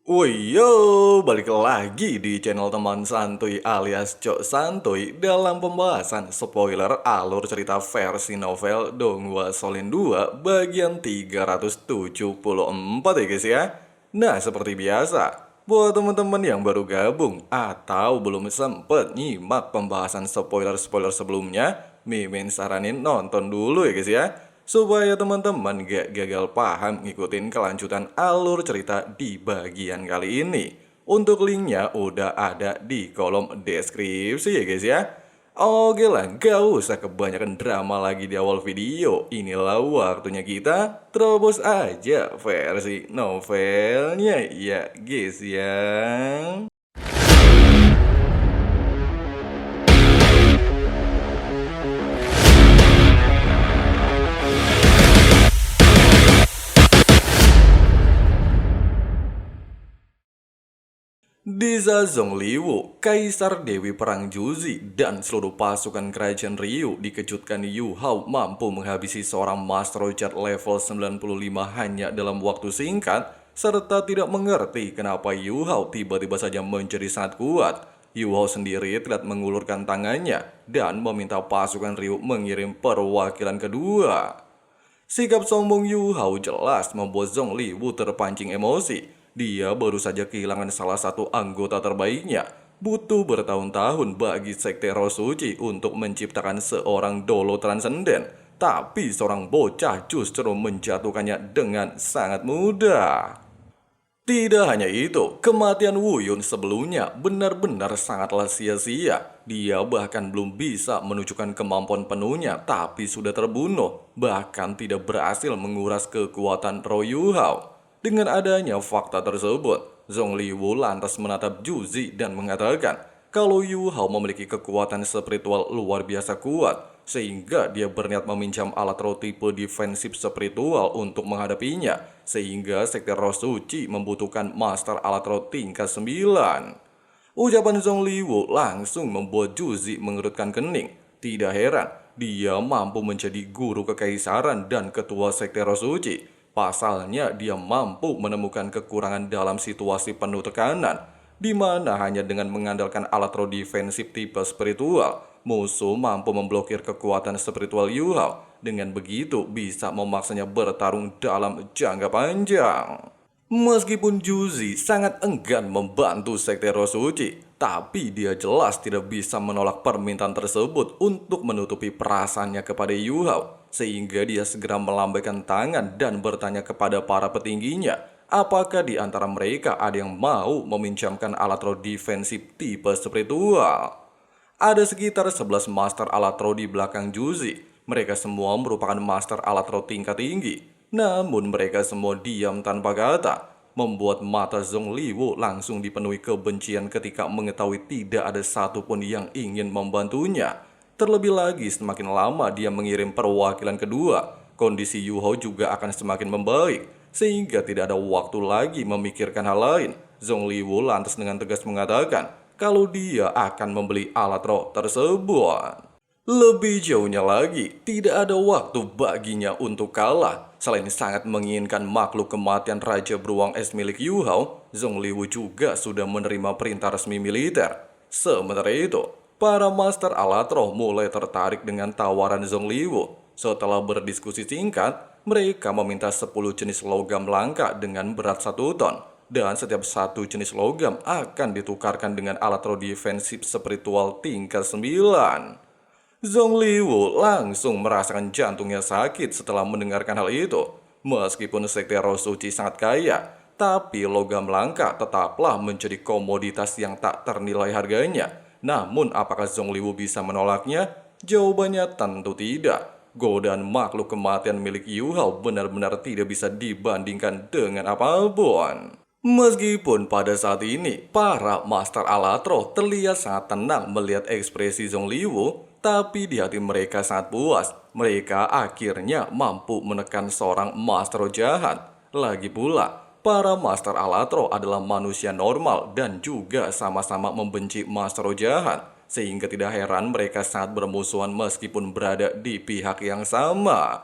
Woi yo, balik lagi di channel teman santuy alias Cok Santuy dalam pembahasan spoiler alur cerita versi novel Donghua Solin 2 bagian 374 ya guys ya. Nah seperti biasa, buat teman-teman yang baru gabung atau belum sempet nyimak pembahasan spoiler-spoiler sebelumnya, Mimin saranin nonton dulu ya guys ya, supaya teman-teman gak gagal paham ngikutin kelanjutan alur cerita di bagian kali ini. Untuk linknya udah ada di kolom deskripsi ya guys ya. Oke lah, gak usah kebanyakan drama lagi di awal video. Inilah waktunya kita terobos aja versi novelnya ya guys ya. Desa Zongliwu, Kaisar Dewi Perang Juzi, dan seluruh pasukan kerajaan Ryu dikejutkan Yu Hao mampu menghabisi seorang Master Roger level 95 hanya dalam waktu singkat, serta tidak mengerti kenapa Yu Hao tiba-tiba saja menjadi sangat kuat. Yu Hao sendiri tidak mengulurkan tangannya dan meminta pasukan Ryu mengirim perwakilan kedua. Sikap sombong Yu Hao jelas membuat Zongliwu terpancing emosi. Dia baru saja kehilangan salah satu anggota terbaiknya. Butuh bertahun-tahun bagi Sekte Roh Suci untuk menciptakan seorang Dolo Transenden. Tapi seorang bocah justru menjatuhkannya dengan sangat mudah. Tidak hanya itu, kematian Wu Yun sebelumnya benar-benar sangatlah sia-sia. Dia bahkan belum bisa menunjukkan kemampuan penuhnya, tapi sudah terbunuh. Bahkan tidak berhasil menguras kekuatan Roh Yu Hao. Dengan adanya fakta tersebut, Zongliwu lantas menatap Juzi dan mengatakan kalau Yu Hao memiliki kekuatan spiritual luar biasa kuat, sehingga dia berniat meminjam alat roh tipe defensif spiritual untuk menghadapinya, sehingga Sekte Roh Suci membutuhkan master alat roh tingkat 9. Ucapan Zongliwu langsung membuat Juzi mengerutkan kening. Tidak heran, dia mampu menjadi guru kekaisaran dan ketua Sekte Roh Suci. Pasalnya dia mampu menemukan kekurangan dalam situasi penuh tekanan, di mana hanya dengan mengandalkan alat roh defensif tipe spiritual, musuh mampu memblokir kekuatan spiritual Yu Hao. Dengan begitu bisa memaksanya bertarung dalam jangka panjang. Meskipun Juzi sangat enggan membantu Sekte Roh Suci, tapi dia jelas tidak bisa menolak permintaan tersebut untuk menutupi perasaannya kepada Yu Hao, sehingga dia segera melambaikan tangan dan bertanya kepada para petingginya, apakah di antara mereka ada yang mau meminjamkan alat roh defensif tipe spiritual. Ada sekitar 11 master alat roh di belakang Juzi. Mereka semua merupakan master alat roh tingkat tinggi. Namun mereka semua diam tanpa kata, membuat mata Zongliwu langsung dipenuhi kebencian ketika mengetahui tidak ada satupun yang ingin membantunya. Terlebih lagi semakin lama dia mengirim perwakilan kedua, kondisi Yu Hao juga akan semakin membaik, sehingga tidak ada waktu lagi memikirkan hal lain. Zongliwu lantas dengan tegas mengatakan kalau dia akan membeli alat roh tersebut. Lebih jauhnya lagi, tidak ada waktu baginya untuk kalah. Selain sangat menginginkan makhluk kematian Raja Beruang Es milik Yu Hao, Zongliwu juga sudah menerima perintah resmi militer. Sementara itu, para master alat roh mulai tertarik dengan tawaran Zongliwu. Setelah berdiskusi singkat, mereka meminta 10 jenis logam langka dengan berat 1 ton. Dan setiap satu jenis logam akan ditukarkan dengan alat roh defensif spiritual tingkat 9. Zongliwu langsung merasakan jantungnya sakit setelah mendengarkan hal itu. Meskipun Sekte Roh Suci sangat kaya, tapi logam langka tetaplah menjadi komoditas yang tak ternilai harganya. Namun apakah Zongliwu bisa menolaknya? Jawabannya tentu tidak. Godaan makhluk kematian milik Yu Hao benar-benar tidak bisa dibandingkan dengan apapun. Meskipun pada saat ini para master alat roh terlihat sangat tenang melihat ekspresi Zongliwu, tapi di hati mereka sangat puas. Mereka akhirnya mampu menekan seorang master roh jahat. Lagi pula, para master alat roh adalah manusia normal dan juga sama-sama membenci master roh jahat. Sehingga tidak heran mereka sangat bermusuhan meskipun berada di pihak yang sama.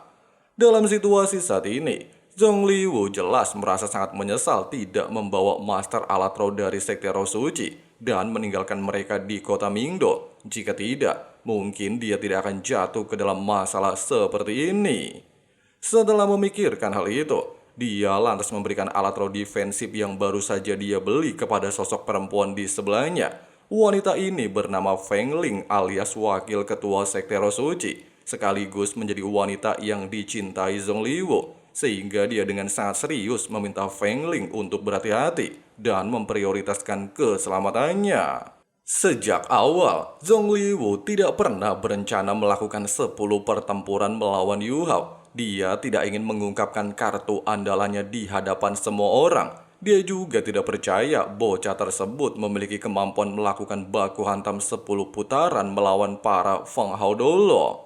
Dalam situasi saat ini, Zhong Liwu jelas merasa sangat menyesal tidak membawa Master Alat Roh dari Sekte Roh Suci dan meninggalkan mereka di kota Mingdo. Jika tidak, mungkin dia tidak akan jatuh ke dalam masalah seperti ini. Setelah memikirkan hal itu, dia lantas memberikan alat roh defensif yang baru saja dia beli kepada sosok perempuan di sebelahnya. Wanita ini bernama Feng Ling alias Wakil Ketua Sekte Roh Suci, sekaligus menjadi wanita yang dicintai Zhong Liwu, sehingga dia dengan sangat serius meminta Feng Ling untuk berhati-hati dan memprioritaskan keselamatannya. Sejak awal, Zhong Liwu tidak pernah berencana melakukan 10 pertempuran melawan Yu Hao. Dia tidak ingin mengungkapkan kartu andalannya di hadapan semua orang. Dia juga tidak percaya bocah tersebut memiliki kemampuan melakukan baku hantam 10 putaran melawan para Feng Hao dulu.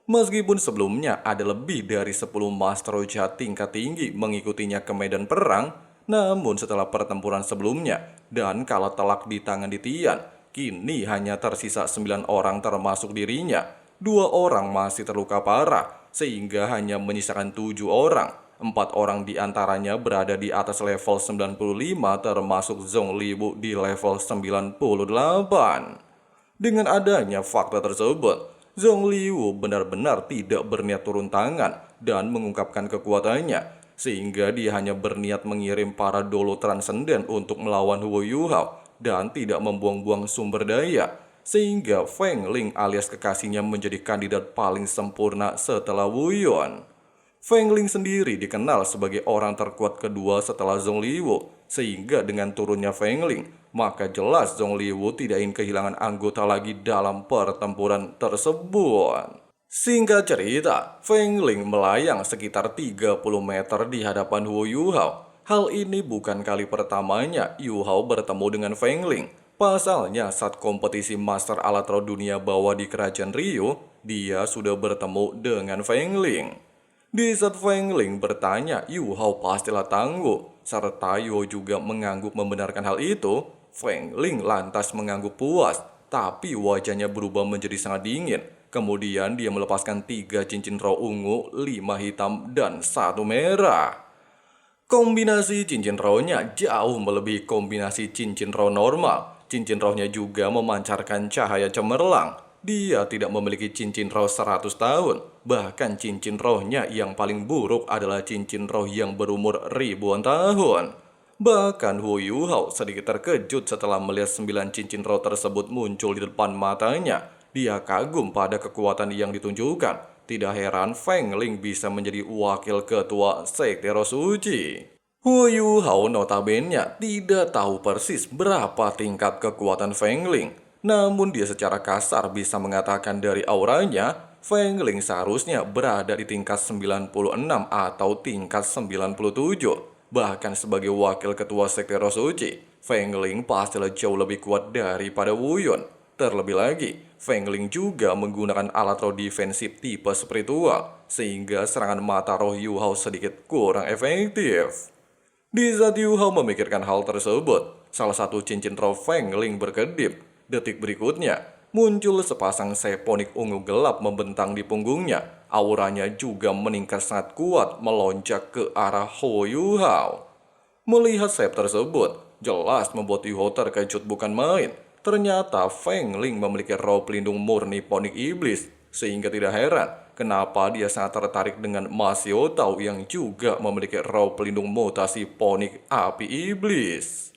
Meskipun sebelumnya ada lebih dari 10 Master Jahat tingkat tinggi mengikutinya ke medan perang, namun setelah pertempuran sebelumnya dan kalah telak di tangan Ditian, kini hanya tersisa 9 orang termasuk dirinya. 2 orang masih terluka parah, sehingga hanya menyisakan 7 orang. 4 orang diantaranya berada di atas level 95 termasuk Zhong Liwu di level 98. Dengan adanya fakta tersebut, Zhong Liwu benar-benar tidak berniat turun tangan dan mengungkapkan kekuatannya, sehingga dia hanya berniat mengirim para dolo transenden untuk melawan Huo Yuhao dan tidak membuang-buang sumber daya, sehingga Feng Ling alias kekasihnya menjadi kandidat paling sempurna setelah Wu Yuan. Feng Ling sendiri dikenal sebagai orang terkuat kedua setelah Zhong Liwu, sehingga dengan turunnya Feng Ling, maka jelas Zhong Liwu tidak ingin kehilangan anggota lagi dalam pertempuran tersebut. Singkat cerita, Feng Ling melayang sekitar 30 meter di hadapan Huo Yuhao. Hal ini bukan kali pertamanya Yuhao bertemu dengan Feng Ling. Pasalnya saat kompetisi Master Alat Roh Dunia Bawah di Kerajaan Ryu, dia sudah bertemu dengan Feng Ling. Di saat Feng Ling bertanya, Yu Hao pastilah tangguh, serta Yu juga mengangguk membenarkan hal itu, Feng Ling lantas mengangguk puas, tapi wajahnya berubah menjadi sangat dingin. Kemudian dia melepaskan 3 cincin roh ungu, 5 hitam, dan 1 merah. Kombinasi cincin rohnya jauh melebihi kombinasi cincin roh normal. Cincin rohnya juga memancarkan cahaya cemerlang. Dia tidak memiliki cincin roh 100 tahun. Bahkan cincin rohnya yang paling buruk adalah cincin roh yang berumur ribuan tahun. Bahkan Hu Yuhao sedikit terkejut setelah melihat 9 cincin roh tersebut muncul di depan matanya. Dia kagum pada kekuatan yang ditunjukkan. Tidak heran Feng Ling bisa menjadi wakil ketua Sekte Roh Suci. Hu Yuhao notabene tidak tahu persis berapa tingkat kekuatan Feng Ling. Namun dia secara kasar bisa mengatakan dari auranya, Feng Ling seharusnya berada di tingkat 96 atau tingkat 97. Bahkan sebagai wakil ketua Sekte Roh Suci, Feng Ling pastilah jauh lebih kuat daripada Wu Yun. Terlebih lagi, Feng Ling juga menggunakan alat roh defensif tipe spiritual, sehingga serangan mata roh Yu Hao sedikit kurang efektif. Di saat Yu Hao memikirkan hal tersebut, salah satu cincin roh Feng Ling berkedip. Detik berikutnya, muncul sepasang seponik ungu gelap membentang di punggungnya. Auranya juga meningkat sangat kuat melonjak ke arah Ho Yu Hao. Melihat sayap tersebut, jelas membuat Yu Hao terkejut bukan main. Ternyata Feng Ling memiliki roh pelindung murni ponik iblis, sehingga tidak heran kenapa dia sangat tertarik dengan Ma Xiao Tao yang juga memiliki roh pelindung mutasi ponik api iblis.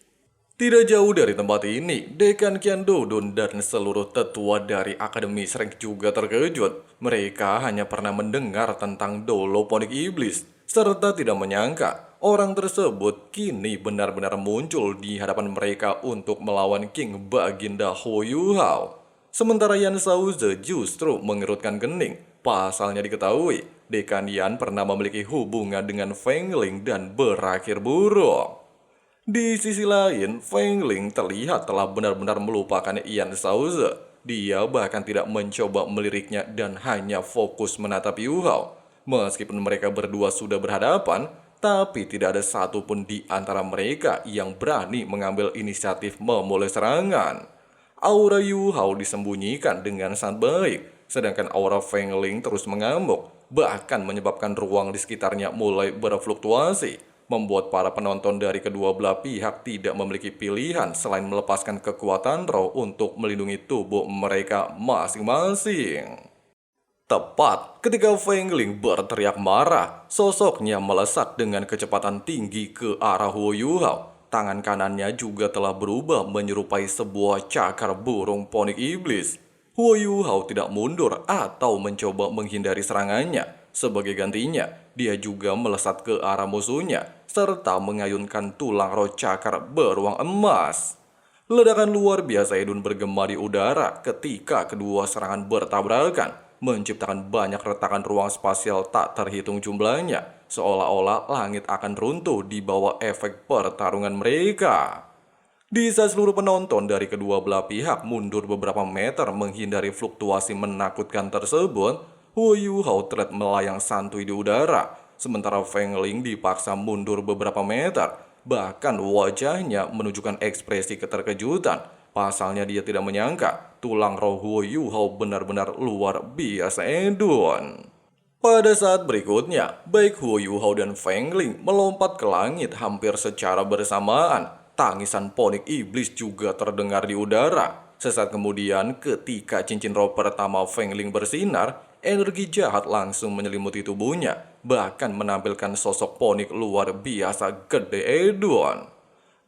Tidak jauh dari tempat ini, Dekan Qian Dodun dan seluruh tetua dari Akademi Shrek juga terkejut. Mereka hanya pernah mendengar tentang Dolo Ponik Iblis, serta tidak menyangka orang tersebut kini benar-benar muncul di hadapan mereka untuk melawan King Baginda Ho Yu Hao. Sementara Yan Shaoze justru mengerutkan kening. Pasalnya diketahui, Dekan Yan pernah memiliki hubungan dengan Feng Ling dan berakhir buruk. Di sisi lain, Feng Ling terlihat telah benar-benar melupakan Yan Shaoze. Dia bahkan tidak mencoba meliriknya dan hanya fokus menatap Yu Hao. Meskipun mereka berdua sudah berhadapan, tapi tidak ada satupun di antara mereka yang berani mengambil inisiatif memulai serangan. Aura Yu Hao disembunyikan dengan sangat baik, sedangkan aura Feng Ling terus mengamuk. bahkan menyebabkan ruang di sekitarnya mulai berfluktuasi, membuat para penonton dari kedua belah pihak tidak memiliki pilihan selain melepaskan kekuatan roh untuk melindungi tubuh mereka masing-masing. Tepat ketika Feng Ling berteriak marah, sosoknya melesat dengan kecepatan tinggi ke arah Huo Yuhao. Tangan kanannya juga telah berubah menyerupai sebuah cakar burung ponik iblis. Huo Yuhao tidak mundur atau mencoba menghindari serangannya. Sebagai gantinya, dia juga melesat ke arah musuhnya, serta mengayunkan tulang roh cakar beruang emas. Ledakan luar biasa Edun bergema di udara ketika kedua serangan bertabrakan, menciptakan banyak retakan ruang spasial tak terhitung jumlahnya, seolah-olah langit akan runtuh di bawah efek pertarungan mereka. Di saat seluruh penonton dari kedua belah pihak mundur beberapa meter menghindari fluktuasi menakutkan tersebut, Huo Yuhao terlihat melayang santuy di udara, sementara Feng Ling dipaksa mundur beberapa meter. Bahkan wajahnya menunjukkan ekspresi keterkejutan. Pasalnya dia tidak menyangka tulang roh Huo Yuhao benar-benar luar biasa Edun. Pada saat berikutnya, baik Huo Yuhao dan Feng Ling melompat ke langit hampir secara bersamaan. Tangisan ponik iblis juga terdengar di udara. Sesaat kemudian, ketika cincin roh pertama Feng Ling bersinar, energi jahat langsung menyelimuti tubuhnya, bahkan menampilkan sosok ponik luar biasa gede Edun.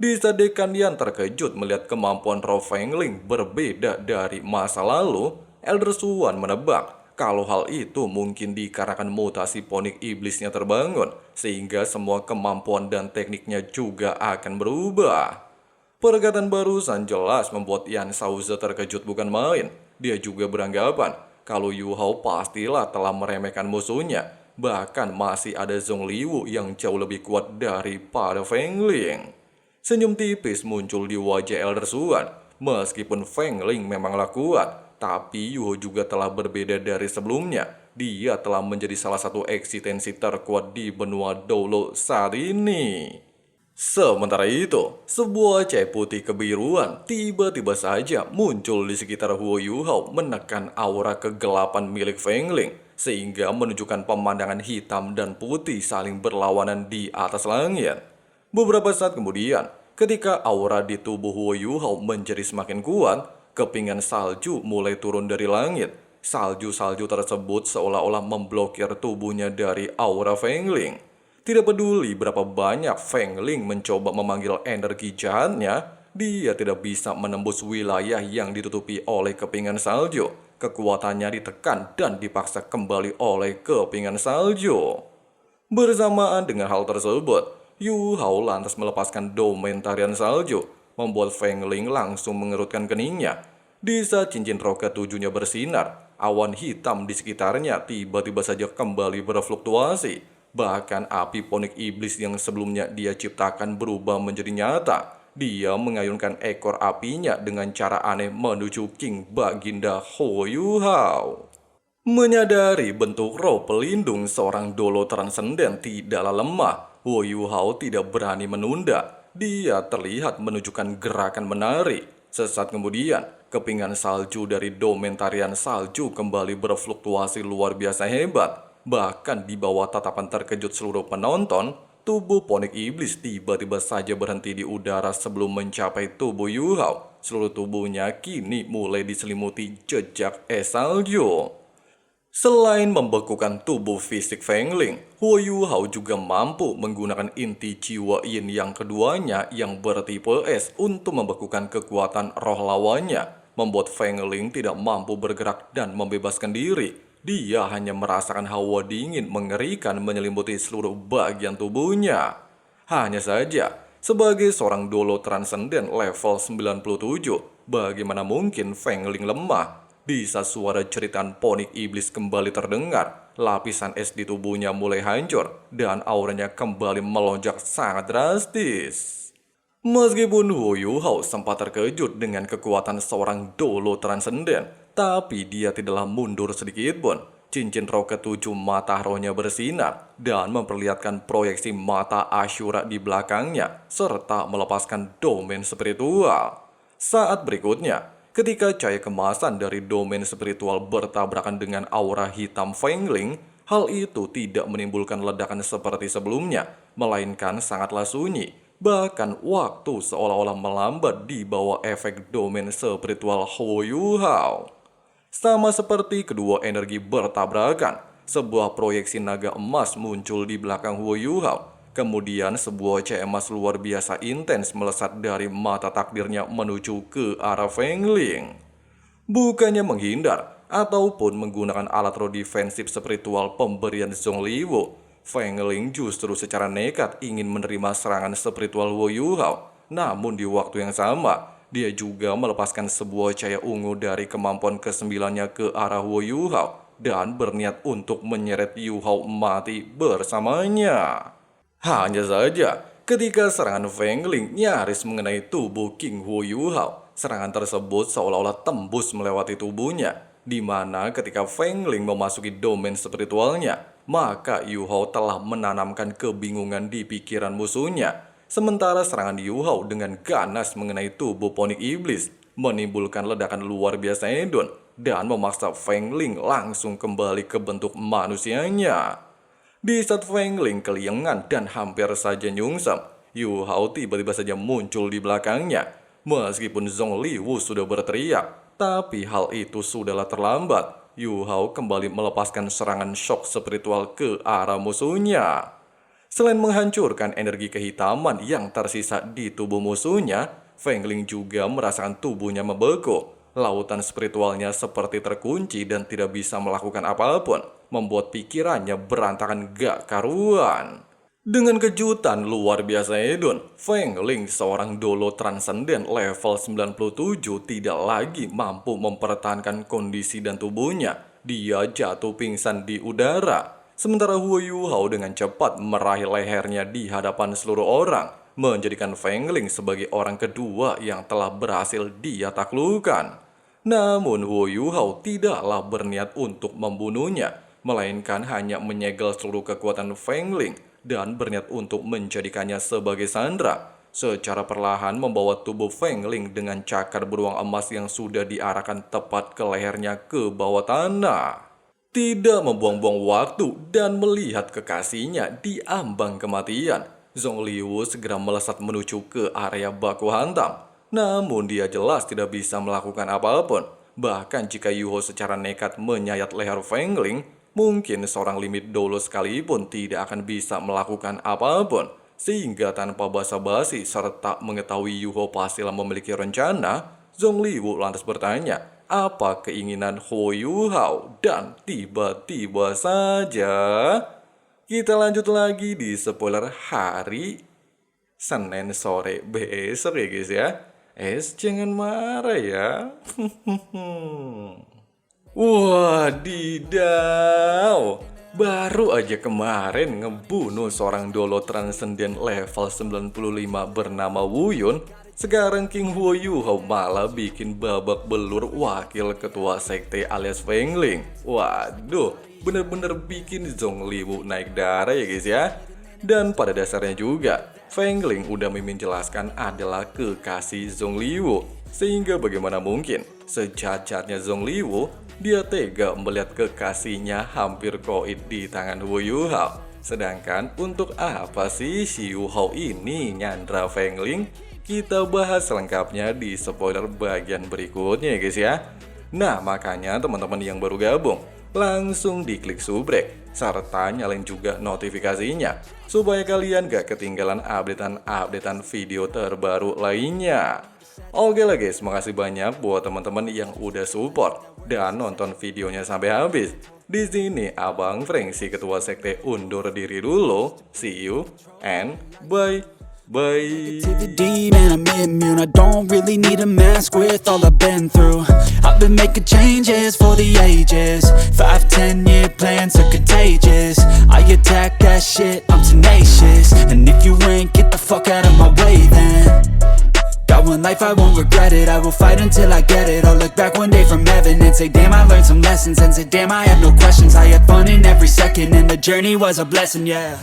Di saat Dekanian terkejut melihat kemampuan roh Feng Ling berbeda dari masa lalu, Elder Suan menebak kalau hal itu mungkin dikarenakan mutasi ponik iblisnya terbangun, sehingga semua kemampuan dan tekniknya juga akan berubah. Perkataan barusan jelas membuat Yan Shaoze terkejut bukan main. Dia juga beranggapan kalau Yu Hao pastilah telah meremehkan musuhnya. Bahkan masih ada Zhong Liwu yang jauh lebih kuat daripada Feng Ling. Senyum tipis muncul di wajah Elder Suan. Meskipun Feng Ling memanglah kuat, tapi Yu Hao juga telah berbeda dari sebelumnya. Dia telah menjadi salah satu eksistensi terkuat di benua Dolo saat ini. Sementara itu, sebuah cahaya putih kebiruan tiba-tiba saja muncul di sekitar Huo Yuhao menekan aura kegelapan milik Feng Ling, sehingga menunjukkan pemandangan hitam dan putih saling berlawanan di atas langit. Beberapa saat kemudian, ketika aura di tubuh Huo Yuhao menjadi semakin kuat, kepingan salju mulai turun dari langit. Salju-salju tersebut seolah-olah memblokir tubuhnya dari aura Feng Ling. Tidak peduli berapa banyak Feng Ling mencoba memanggil energi jahatnya, dia tidak bisa menembus wilayah yang ditutupi oleh kepingan salju. Kekuatannya ditekan dan dipaksa kembali oleh kepingan salju. Bersamaan dengan hal tersebut, Yu Hao lantas melepaskan domain tarian salju, membuat Feng Ling langsung mengerutkan keningnya. Di saat cincin roh ketujuhnya bersinar, awan hitam di sekitarnya tiba-tiba saja kembali berfluktuasi. Bahkan api ponik iblis yang sebelumnya dia ciptakan berubah menjadi nyata. Dia mengayunkan ekor apinya dengan cara aneh menuju King Baginda Huo Yuhao. Menyadari bentuk roh pelindung seorang dolo transenden tidaklah lemah, Huo Yuhao tidak berani menunda. Dia terlihat menunjukkan gerakan menari. Sesaat kemudian, kepingan salju dari domain tarian salju kembali berfluktuasi luar biasa hebat. Bahkan di bawah tatapan terkejut seluruh penonton, tubuh ponik iblis tiba-tiba saja berhenti di udara sebelum mencapai tubuh Yu Hao. Seluruh tubuhnya kini mulai diselimuti jejak es salju. Selain membekukan tubuh fisik Feng Ling, Huo Yu Hao juga mampu menggunakan inti jiwa yin yang keduanya yang bertipe es untuk membekukan kekuatan roh lawannya, membuat Feng Ling tidak mampu bergerak dan membebaskan diri. Dia hanya merasakan hawa dingin mengerikan menyelimuti seluruh bagian tubuhnya. Hanya saja, sebagai seorang dolo transenden level 97, bagaimana mungkin Feng Ling lemah? Di saat suara ceritaan ponik iblis kembali terdengar, lapisan es di tubuhnya mulai hancur dan auranya kembali melonjak sangat drastis. Meskipun Huo Yuhao sempat terkejut dengan kekuatan seorang dolo transenden, tapi dia tidaklah mundur sedikit pun. Cincin roh ketujuh mata rohnya bersinar dan memperlihatkan proyeksi mata Ashura di belakangnya, serta melepaskan domain spiritual. Saat berikutnya, ketika cahaya kemasan dari domain spiritual bertabrakan dengan aura hitam Feng Ling, Hal itu tidak menimbulkan ledakan seperti sebelumnya, melainkan sangatlah sunyi. Bahkan waktu seolah-olah melambat di bawah efek domain spiritual Huo Yuhao. Sama seperti kedua energi bertabrakan, sebuah proyeksi naga emas muncul di belakang Huo Yuhao. Kemudian sebuah cahaya emas luar biasa intens melesat dari mata takdirnya menuju ke arah Feng Ling. Bukannya menghindar ataupun menggunakan alat roh defensif spiritual pemberian Zongliwu, Feng Ling justru secara nekat ingin menerima serangan spiritual Huo Yuhao. Namun di waktu yang sama, dia juga melepaskan sebuah cahaya ungu dari kemampuan kesembilannya ke arah Huo Yuhao dan berniat untuk menyeret Yuhao mati bersamanya. Hanya saja, ketika serangan Feng Ling nyaris mengenai tubuh King Huo Yuhao, serangan tersebut seolah-olah tembus melewati tubuhnya, di mana ketika Feng Ling memasuki domain spiritualnya, maka Yuhao telah menanamkan kebingungan di pikiran musuhnya. Sementara serangan Yuhao dengan ganas mengenai tubuh Ponik Iblis menimbulkan ledakan luar biasa hedon dan memaksa Feng Ling langsung kembali ke bentuk manusianya. Di saat Feng Ling keliengan dan hampir saja nyungsep, Yuhao tiba-tiba saja muncul di belakangnya. Meskipun Zongliwu sudah berteriak, tapi hal itu sudahlah terlambat. Yuhao kembali melepaskan serangan shock spiritual ke arah musuhnya. Selain menghancurkan energi kehitaman yang tersisa di tubuh musuhnya, Feng Ling juga merasakan tubuhnya membeku. Lautan spiritualnya seperti terkunci dan tidak bisa melakukan apapun, membuat pikirannya berantakan gak karuan. Dengan kejutan luar biasa hedon, Feng Ling, seorang dolo transenden level 97, tidak lagi mampu mempertahankan kondisi dan tubuhnya. Dia jatuh pingsan di udara. Sementara Huo Yuhao dengan cepat meraih lehernya di hadapan seluruh orang, menjadikan Feng Ling sebagai orang kedua yang telah berhasil dia taklukkan. Namun Huo Yuhao tidaklah berniat untuk membunuhnya, melainkan hanya menyegel seluruh kekuatan Feng Ling dan berniat untuk menjadikannya sebagai sandera. Secara perlahan membawa tubuh Feng Ling dengan cakar beruang emas yang sudah diarahkan tepat ke lehernya ke bawah tanah. Tidak membuang-buang waktu dan melihat kekasihnya di ambang kematian, Zongliwu segera melesat menuju ke area baku hantam. Namun dia jelas tidak bisa melakukan apapun. Bahkan jika Yuhao secara nekat menyayat leher Feng Ling, mungkin seorang limit dolo sekalipun tidak akan bisa melakukan apapun. Sehingga tanpa basa-basi serta mengetahui Yuhao pastilah memiliki rencana, Zongliwu lantas bertanya, apa keinginan Huo Yuhao? Dan tiba-tiba saja kita lanjut lagi di spoiler hari Senin sore besok ya guys ya. Jangan marah ya. Wadidaw, baru aja kemarin ngebunuh seorang dolo transenden level 95 bernama Wu Yun. Sekarang King Huo Yuhao malah bikin babak belur wakil ketua sekte alias Feng Ling. Waduh, bener-bener bikin Zongliwu naik darah ya guys ya. Dan pada dasarnya juga, Feng Ling udah mimin jelaskan adalah kekasih Zongliwu. Sehingga bagaimana mungkin sejajarnya Zongliwu, dia tega melihat kekasihnya hampir koit di tangan Huo Yuhao. Sedangkan untuk apa sih si Yuhao ini nyandra Feng Ling? Kita bahas lengkapnya di spoiler bagian berikutnya ya guys ya. Nah makanya teman-teman yang baru gabung, langsung diklik subrek serta nyalain juga notifikasinya supaya kalian gak ketinggalan updatean video terbaru lainnya. Oke lah guys, makasih banyak buat teman-teman yang udah support dan nonton videonya sampai habis. Di sini Abang Frank, si ketua sekte, undur diri dulu. See you and bye. Bye. Man, I'm immune. I don't really need a mask with all I've been through. I've been making changes for the ages. 5-10 year plans are contagious. I attack that shit, I'm tenacious. And if you ain't, get the fuck out of my way then. Got one life, I won't regret it. I will fight until I get it. I'll look back one day from heaven and say, damn, I learned some lessons. And say, damn, I had no questions. I had fun in every second, and the journey was a blessing, yeah.